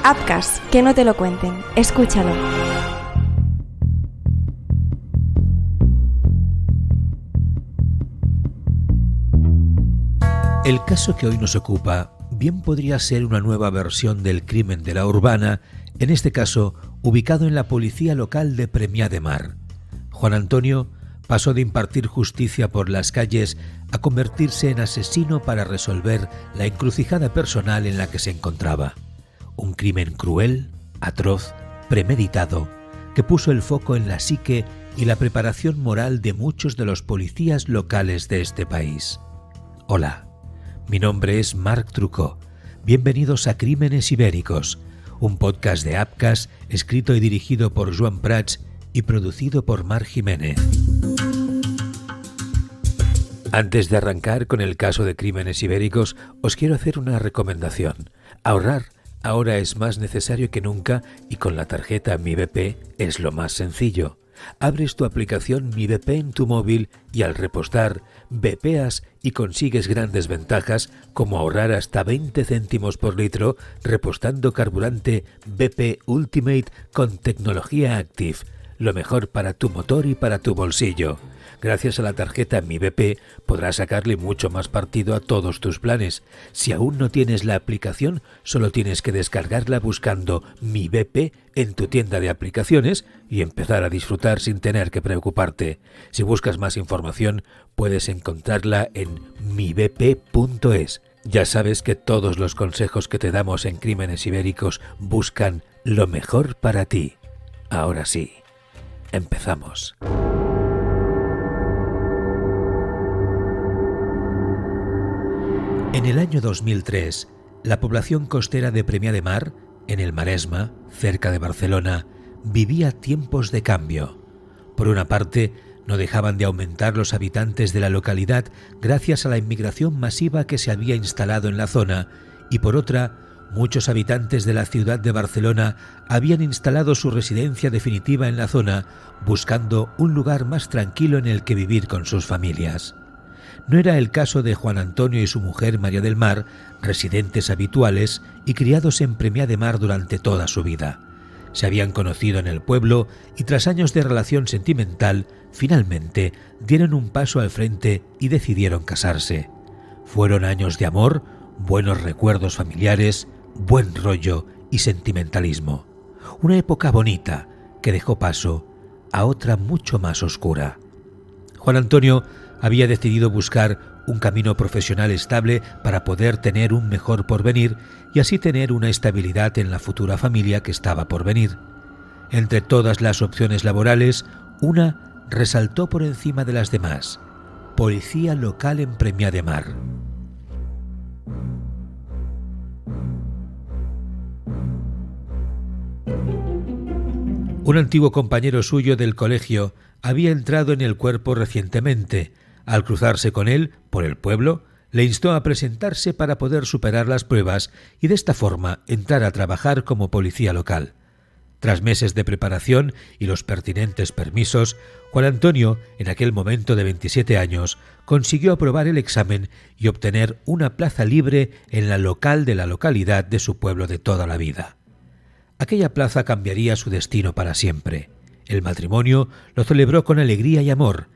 Apcas, que no te lo cuenten. Escúchalo. El caso que hoy nos ocupa bien podría ser una nueva versión del crimen de la Urbana, en este caso ubicado en la policía local de Premià de Mar. Juan Antonio pasó de impartir justicia por las calles a convertirse en asesino para resolver la encrucijada personal en la que se encontraba. Un crimen cruel, atroz, premeditado, que puso el foco en la psique y la preparación moral de muchos de los policías locales de este país. Hola, mi nombre es Marc Trucó. Bienvenidos a Crímenes Ibéricos, un podcast de Apcas escrito y dirigido por Joan Prats y producido por Marc Jiménez. Antes de arrancar con el caso de Crímenes Ibéricos, os quiero hacer una recomendación. Ahorrar ahora es más necesario que nunca y con la tarjeta Mi BP es lo más sencillo. Abres tu aplicación Mi BP en tu móvil y al repostar, bepeas y consigues grandes ventajas como ahorrar hasta 20 céntimos por litro repostando carburante BP Ultimate con tecnología Active. Lo mejor para tu motor y para tu bolsillo. Gracias a la tarjeta Mi BP podrás sacarle mucho más partido a todos tus planes. Si aún no tienes la aplicación, solo tienes que descargarla buscando Mi BP en tu tienda de aplicaciones y empezar a disfrutar sin tener que preocuparte. Si buscas más información, puedes encontrarla en mibp.es. Ya sabes que todos los consejos que te damos en Crímenes Ibéricos buscan lo mejor para ti. Ahora sí, empezamos. En el año 2003, la población costera de Premià de Mar, en el Maresme, cerca de Barcelona, vivía tiempos de cambio. Por una parte, no dejaban de aumentar los habitantes de la localidad gracias a la inmigración masiva que se había instalado en la zona, y por otra, muchos habitantes de la ciudad de Barcelona habían instalado su residencia definitiva en la zona, buscando un lugar más tranquilo en el que vivir con sus familias. No era el caso de Juan Antonio y su mujer María del Mar, residentes habituales y criados en Premià de Mar durante toda su vida. Se habían conocido en el pueblo y tras años de relación sentimental, finalmente dieron un paso al frente y decidieron casarse. Fueron años de amor, buenos recuerdos familiares, buen rollo y sentimentalismo. Una época bonita que dejó paso a otra mucho más oscura. Juan Antonio había decidido buscar un camino profesional estable para poder tener un mejor porvenir y así tener una estabilidad en la futura familia que estaba por venir. Entre todas las opciones laborales, una resaltó por encima de las demás: policía local en Premià de Mar. Un antiguo compañero suyo del colegio había entrado en el cuerpo recientemente. Al cruzarse con él por el pueblo, le instó a presentarse para poder superar las pruebas y de esta forma entrar a trabajar como policía local. Tras meses de preparación y los pertinentes permisos, Juan Antonio, en aquel momento de 27 años, consiguió aprobar el examen y obtener una plaza libre en la local de la localidad de su pueblo de toda la vida. Aquella plaza cambiaría su destino para siempre. El matrimonio lo celebró con alegría y amor.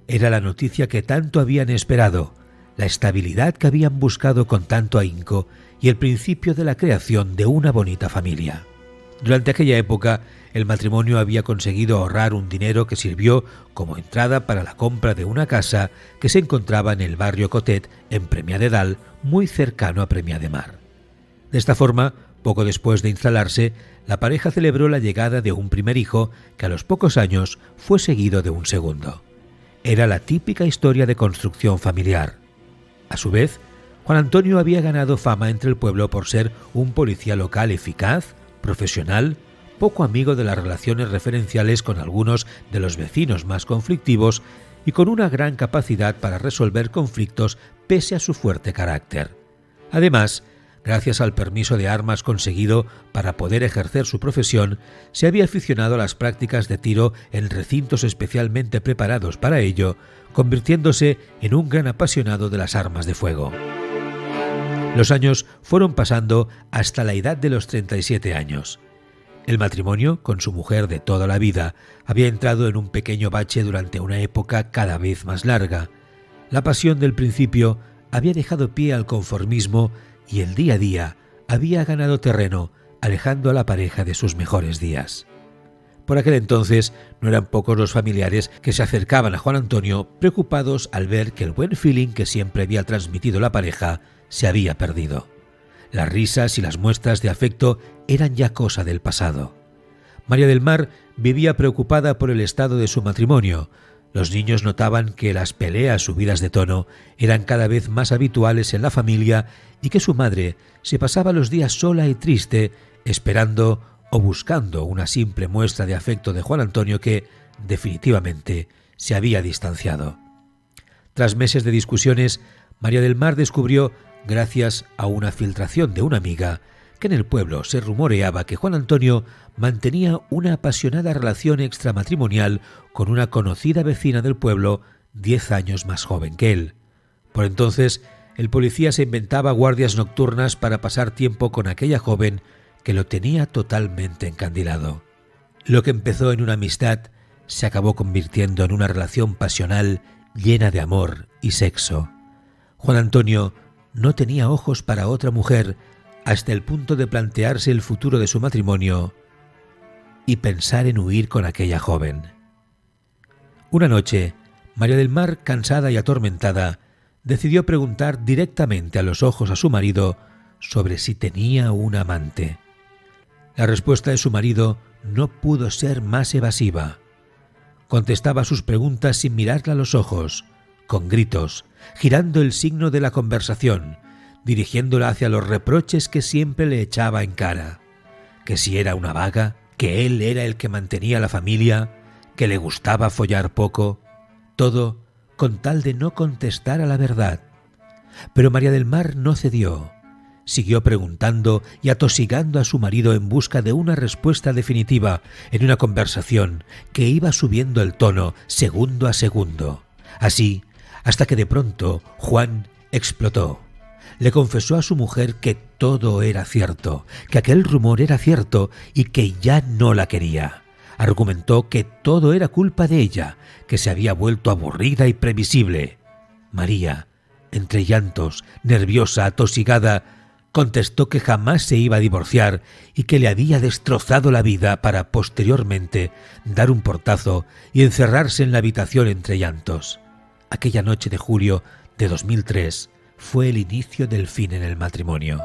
Era la noticia que tanto habían esperado, la estabilidad que habían buscado con tanto ahínco y el principio de la creación de una bonita familia. Durante aquella época, el matrimonio había conseguido ahorrar un dinero que sirvió como entrada para la compra de una casa que se encontraba en el barrio Cotet, en Premià de Dalt, muy cercano a Premià de Mar. De esta forma, poco después de instalarse, la pareja celebró la llegada de un primer hijo que a los pocos años fue seguido de un segundo. Era la típica historia de construcción familiar. A su vez, Juan Antonio había ganado fama entre el pueblo por ser un policía local eficaz, profesional, poco amigo de las relaciones referenciales con algunos de los vecinos más conflictivos y con una gran capacidad para resolver conflictos pese a su fuerte carácter. Además, gracias al permiso de armas conseguido para poder ejercer su profesión, se había aficionado a las prácticas de tiro en recintos especialmente preparados para ello, convirtiéndose en un gran apasionado de las armas de fuego. Los años fueron pasando hasta la edad de los 37 años. El matrimonio, con su mujer de toda la vida, había entrado en un pequeño bache durante una época cada vez más larga. La pasión del principio había dejado pie al conformismo y el día a día había ganado terreno, alejando a la pareja de sus mejores días. Por aquel entonces no eran pocos los familiares que se acercaban a Juan Antonio preocupados al ver que el buen feeling que siempre había transmitido la pareja se había perdido. Las risas y las muestras de afecto eran ya cosa del pasado. María del Mar vivía preocupada por el estado de su matrimonio. Los niños notaban que las peleas subidas de tono eran cada vez más habituales en la familia y que su madre se pasaba los días sola y triste, esperando o buscando una simple muestra de afecto de Juan Antonio que, definitivamente, se había distanciado. Tras meses de discusiones, María del Mar descubrió, gracias a una filtración de una amiga, que en el pueblo se rumoreaba que Juan Antonio mantenía una apasionada relación extramatrimonial con una conocida vecina del pueblo 10 años más joven que él. Por entonces, el policía se inventaba guardias nocturnas para pasar tiempo con aquella joven que lo tenía totalmente encandilado. Lo que empezó en una amistad se acabó convirtiendo en una relación pasional llena de amor y sexo. Juan Antonio no tenía ojos para otra mujer hasta el punto de plantearse el futuro de su matrimonio y pensar en huir con aquella joven. Una noche, María del Mar, cansada y atormentada, decidió preguntar directamente a los ojos a su marido sobre si tenía un amante. La respuesta de su marido no pudo ser más evasiva. Contestaba sus preguntas sin mirarla a los ojos, con gritos, girando el signo de la conversación, dirigiéndola hacia los reproches que siempre le echaba en cara. Que si era una vaga, que él era el que mantenía la familia, que le gustaba follar poco, todo con tal de no contestar a la verdad. Pero María del Mar no cedió. Siguió preguntando y atosigando a su marido en busca de una respuesta definitiva en una conversación que iba subiendo el tono segundo a segundo. Así, hasta que de pronto Juan explotó. Le confesó a su mujer que todo era cierto, que aquel rumor era cierto y que ya no la quería. Argumentó que todo era culpa de ella, que se había vuelto aburrida y previsible. María, entre llantos, nerviosa, atosigada, contestó que jamás se iba a divorciar y que le había destrozado la vida para posteriormente dar un portazo y encerrarse en la habitación entre llantos. Aquella noche de julio de 2003 fue el inicio del fin en el matrimonio.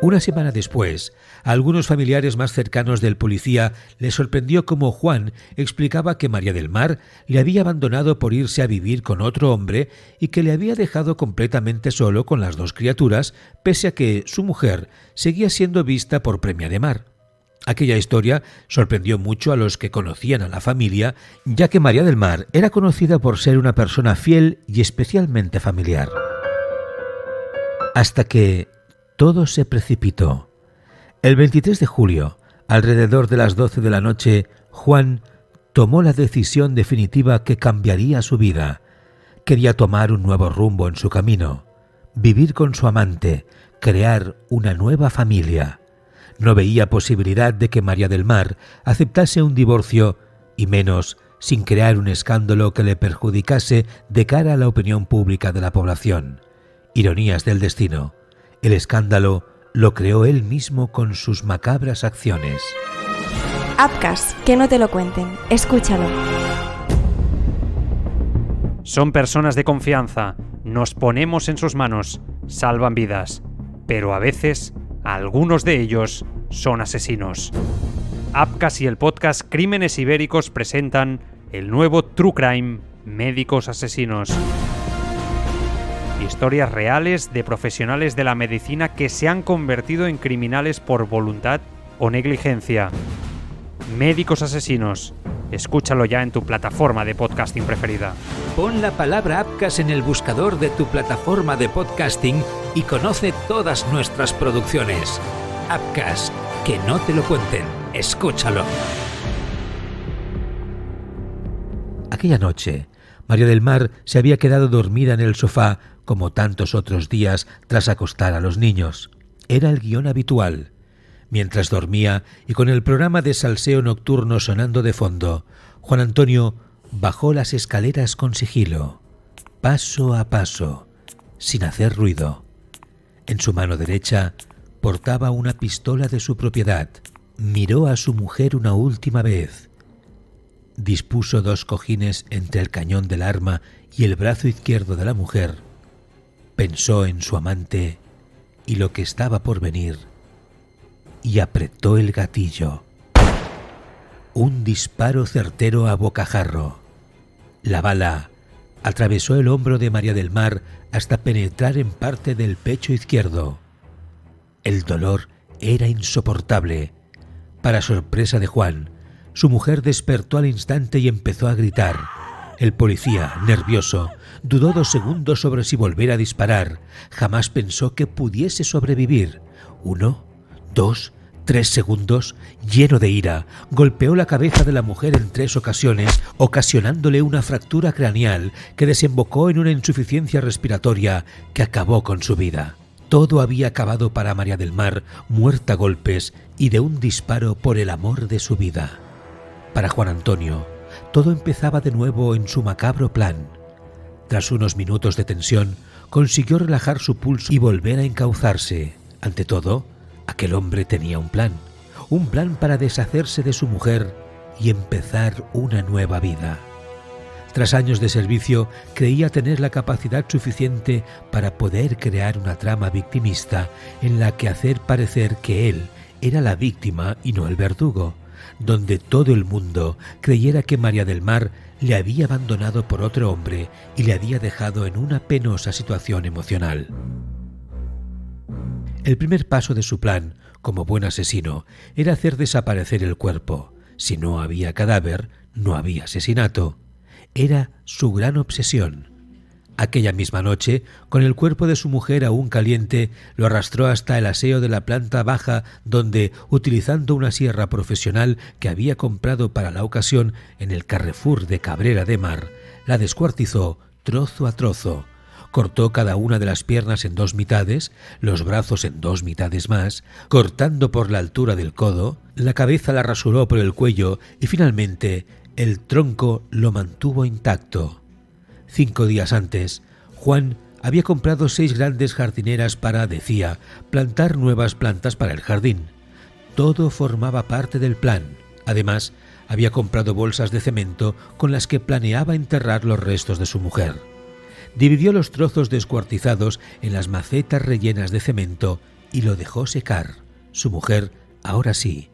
Una semana después, a algunos familiares más cercanos del policía les sorprendió cómo Juan explicaba que María del Mar le había abandonado por irse a vivir con otro hombre y que le había dejado completamente solo con las dos criaturas, pese a que su mujer seguía siendo vista por Premia de Mar. Aquella historia sorprendió mucho a los que conocían a la familia, ya que María del Mar era conocida por ser una persona fiel y especialmente familiar. Hasta que todo se precipitó. El 23 de julio, alrededor de las 12 de la noche, Juan tomó la decisión definitiva que cambiaría su vida. Quería tomar un nuevo rumbo en su camino, vivir con su amante, crear una nueva familia. No veía posibilidad de que María del Mar aceptase un divorcio, y menos sin crear un escándalo que le perjudicase de cara a la opinión pública de la población. Ironías del destino. El escándalo lo creó él mismo con sus macabras acciones. Apcas, que no te lo cuenten. Escúchalo. Son personas de confianza. Nos ponemos en sus manos. Salvan vidas. Pero a veces, algunos de ellos son asesinos. Apcas y el podcast Crímenes Ibéricos presentan el nuevo True Crime Médicos Asesinos. Historias reales de profesionales de la medicina que se han convertido en criminales por voluntad o negligencia. Médicos Asesinos. Escúchalo ya en tu plataforma de podcasting preferida. Pon la palabra Apcas en el buscador de tu plataforma de podcasting y conoce todas nuestras producciones. Apcas, que no te lo cuenten. Escúchalo. Aquella noche, María del Mar se había quedado dormida en el sofá como tantos otros días tras acostar a los niños. Era el guión habitual. Mientras dormía y con el programa de salseo nocturno sonando de fondo, Juan Antonio bajó las escaleras con sigilo, paso a paso, sin hacer ruido. En su mano derecha portaba una pistola de su propiedad. Miró a su mujer una última vez. Dispuso 2 cojines entre el cañón del arma y el brazo izquierdo de la mujer. Pensó en su amante y lo que estaba por venir y apretó el gatillo. Un disparo certero a bocajarro. La bala atravesó el hombro de María del Mar hasta penetrar en parte del pecho izquierdo. El dolor era insoportable. Para sorpresa de Juan, su mujer despertó al instante y empezó a gritar. El policía, nervioso, dudó 2 segundos sobre si volver a disparar. Jamás pensó que pudiese sobrevivir. 1, 2, 3 segundos, lleno de ira, golpeó la cabeza de la mujer en 3 ocasiones, ocasionándole una fractura craneal que desembocó en una insuficiencia respiratoria que acabó con su vida. Todo había acabado para María del Mar, muerta a golpes y de un disparo por el amor de su vida. Para Juan Antonio, todo empezaba de nuevo en su macabro plan. Tras unos minutos de tensión, consiguió relajar su pulso y volver a encauzarse. Ante todo, aquel hombre tenía un plan para deshacerse de su mujer y empezar una nueva vida. Tras años de servicio, creía tener la capacidad suficiente para poder crear una trama victimista en la que hacer parecer que él era la víctima y no el verdugo, donde todo el mundo creyera que María del Mar le había abandonado por otro hombre y le había dejado en una penosa situación emocional. El primer paso de su plan, como buen asesino, era hacer desaparecer el cuerpo. Si no había cadáver, no había asesinato. Era su gran obsesión. Aquella misma noche, con el cuerpo de su mujer aún caliente, lo arrastró hasta el aseo de la planta baja donde, utilizando una sierra profesional que había comprado para la ocasión en el Carrefour de Cabrera de Mar, la descuartizó trozo a trozo. Cortó cada una de las piernas en 2 mitades, los brazos en 2 mitades más, cortando por la altura del codo, la cabeza la rasuró por el cuello y finalmente el tronco lo mantuvo intacto. 5 días antes, Juan había comprado 6 grandes jardineras para, decía, plantar nuevas plantas para el jardín. Todo formaba parte del plan. Además, había comprado bolsas de cemento con las que planeaba enterrar los restos de su mujer. Dividió los trozos descuartizados en las macetas rellenas de cemento y lo dejó secar. Su mujer, ahora sí,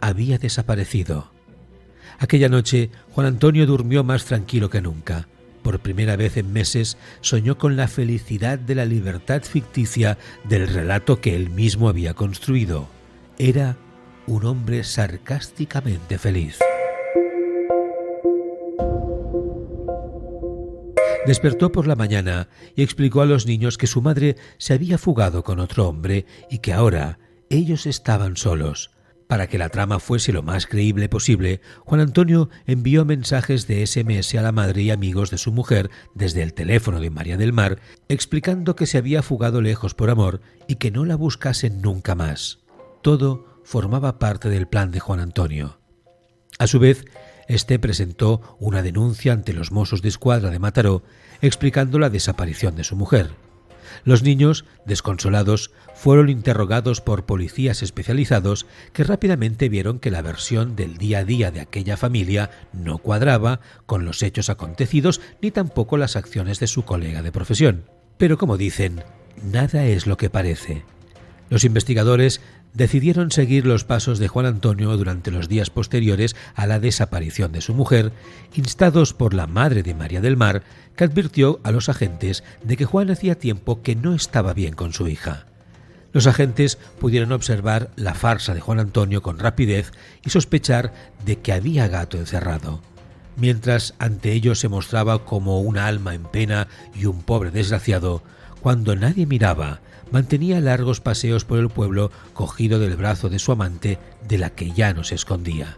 había desaparecido. Aquella noche, Juan Antonio durmió más tranquilo que nunca. Por primera vez en meses, soñó con la felicidad de la libertad ficticia del relato que él mismo había construido. Era un hombre sarcásticamente feliz. Despertó por la mañana y explicó a los niños que su madre se había fugado con otro hombre y que ahora ellos estaban solos. Para que la trama fuese lo más creíble posible, Juan Antonio envió mensajes de SMS a la madre y amigos de su mujer desde el teléfono de María del Mar, explicando que se había fugado lejos por amor y que no la buscasen nunca más. Todo formaba parte del plan de Juan Antonio. A su vez, este presentó una denuncia ante los Mossos d'Esquadra de Mataró, explicando la desaparición de su mujer. Los niños, desconsolados, fueron interrogados por policías especializados que rápidamente vieron que la versión del día a día de aquella familia no cuadraba con los hechos acontecidos ni tampoco las acciones de su colega de profesión. Pero como dicen, nada es lo que parece. Los investigadores decidieron seguir los pasos de Juan Antonio durante los días posteriores a la desaparición de su mujer, instados por la madre de María del Mar, que advirtió a los agentes de que Juan hacía tiempo que no estaba bien con su hija. Los agentes pudieron observar la farsa de Juan Antonio con rapidez y sospechar de que había gato encerrado. Mientras ante ellos se mostraba como una alma en pena y un pobre desgraciado, cuando nadie miraba, mantenía largos paseos por el pueblo cogido del brazo de su amante, de la que ya no se escondía.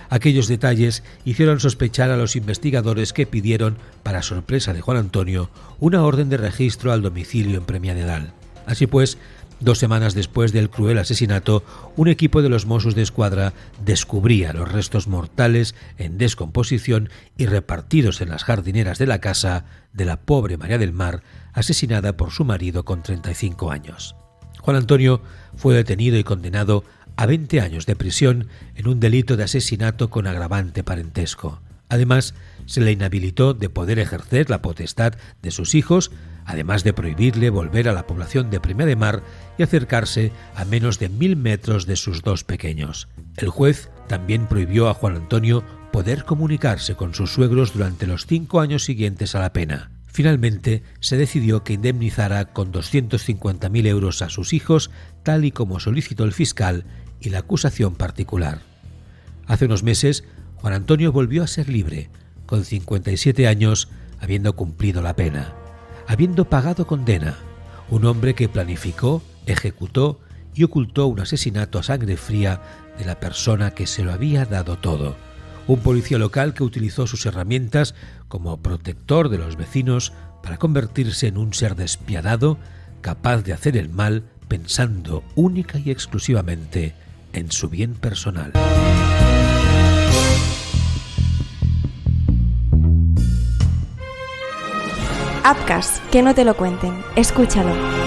Aquellos detalles hicieron sospechar a los investigadores, que pidieron, para sorpresa de Juan Antonio, una orden de registro al domicilio en Premià de Dalt. Así pues, 2 semanas después del cruel asesinato, un equipo de los Mossos d'Esquadra descubría los restos mortales en descomposición y repartidos en las jardineras de la casa de la pobre María del Mar, asesinada por su marido con 35 años. Juan Antonio fue detenido y condenado a 20 años de prisión en un delito de asesinato con agravante parentesco. Además, se le inhabilitó de poder ejercer la potestad de sus hijos, además de prohibirle volver a la población de Premià de Mar y acercarse a menos de 1000 metros de sus 2 pequeños. El juez también prohibió a Juan Antonio poder comunicarse con sus suegros durante los 5 años siguientes a la pena. Finalmente, se decidió que indemnizara con 250.000 euros a sus hijos, tal y como solicitó el fiscal y la acusación particular. Hace unos meses, Juan Antonio volvió a ser libre, con 57 años, habiendo cumplido la pena, habiendo pagado condena. Un hombre que planificó, ejecutó y ocultó un asesinato a sangre fría de la persona que se lo había dado todo. Un policía local que utilizó sus herramientas como protector de los vecinos para convertirse en un ser despiadado, capaz de hacer el mal pensando única y exclusivamente en su bien personal. Apcas, que no te lo cuenten. Escúchalo.